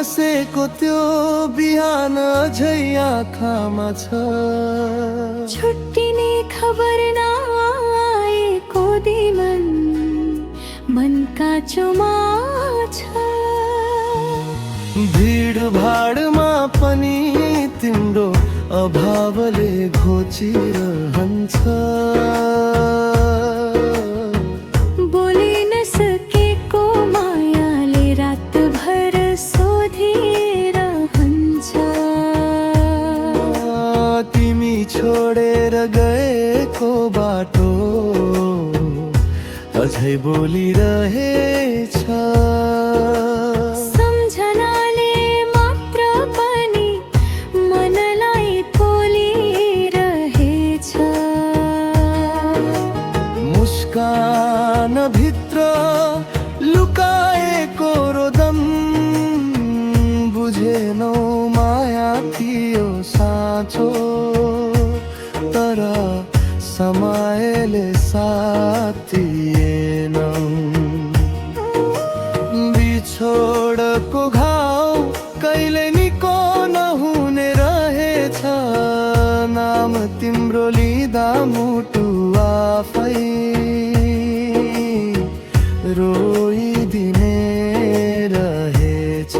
हँसेको त्यो बिहान अझै आँखामा छ। छुट्टिने खबर नआएको दिन मन काँचोमा छ। भिडभाडमा पनि तिम्रो अभावले घोचिरहन्छ। बोली नसकेको मायाले रातभर सोधिरहन्छ। तिमी छोडेर गएको बाटो अझै बोलिरहेछ। सम्झनाले मात्र पनि मनलाई पोलिरहेछ। मुस्कान भित्र लुकाएको रोदन बुझेनौ माया थियो साँचो, तर समयले साथ दिएन। बिछोडको घाउ कहिले निको नहुने रहेछ। नाम तिम्रो लिँदा मुटु आफै रोइदिने रहेछ।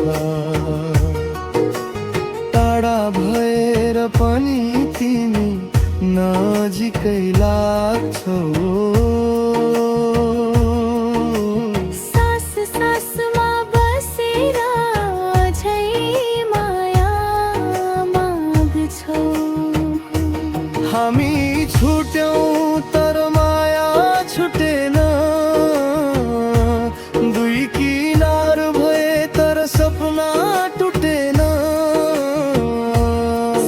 टाढा भएर पनि तिमी नजिकै लाग्छौ। सास सासमा बसेर अझै माया माग्छौ। हामी छुट्यौं तर माया छुटेन। दुई किनार भए तर सपना टुटेन।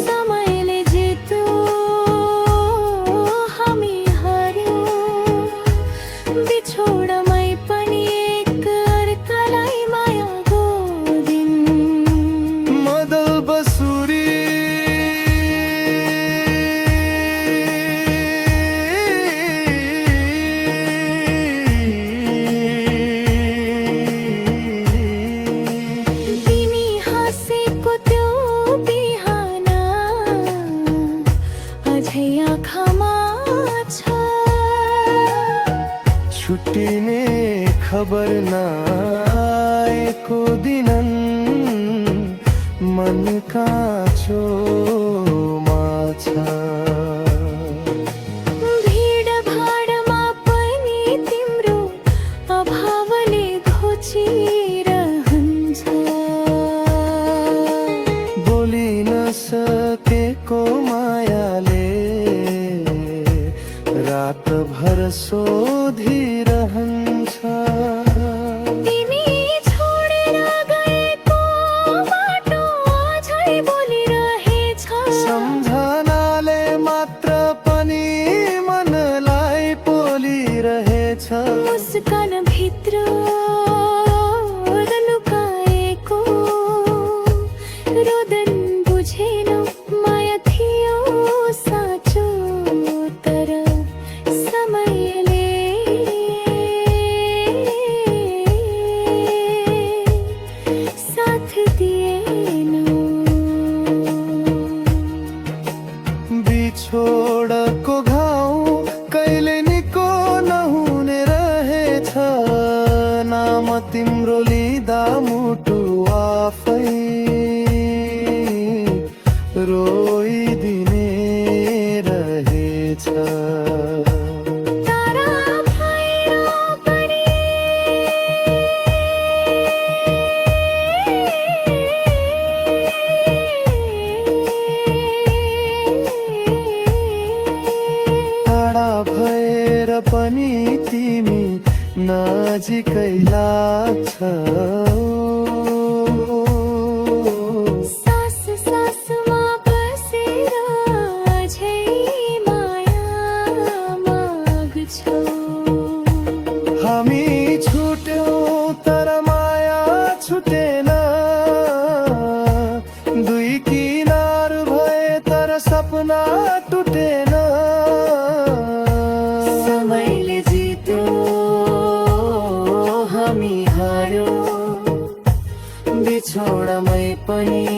समयले जित्यो हामी हार्यौं। बिछोडमै पनि एक अर्कालाई माया गोदिन। मदल बसुरी तिमी हाँसेको त्यो बिहान अझै आँखामा छ। छुट्टिने खबर नआएको दिनन मन काँचोमा छ। भिडभाडमा पनि तिम्रो अभावले घोचिरहन्छ। बोली नसकेको मायाले रातभर सोधिरहन्छ। तिमी छोडेर गएको बाटो अझै बोलिरहेछ। सम्झनाले मात्र पनि मनलाई पोलिरहेछ। मुस्कान भित्र लुकाएको रोदन बुझेनौ माया थियो साँचो, तर समयले साथ दिएन। बिछोडको घाउ कहिले निको नहुने रहेछ। नाम तिम्रो लिँदा मुटु आफै रोइदिने रहेछ। तारा भएर पनि टाढा भएर पनि तिमी नजिकै लाग्छौ। सास सासमा बसेर अझै माया माग्छौ। हामी छुट्यौं तर माया छुटेन। दुई किनार भए तर सपना टुटेन। समयले जित्यो पनि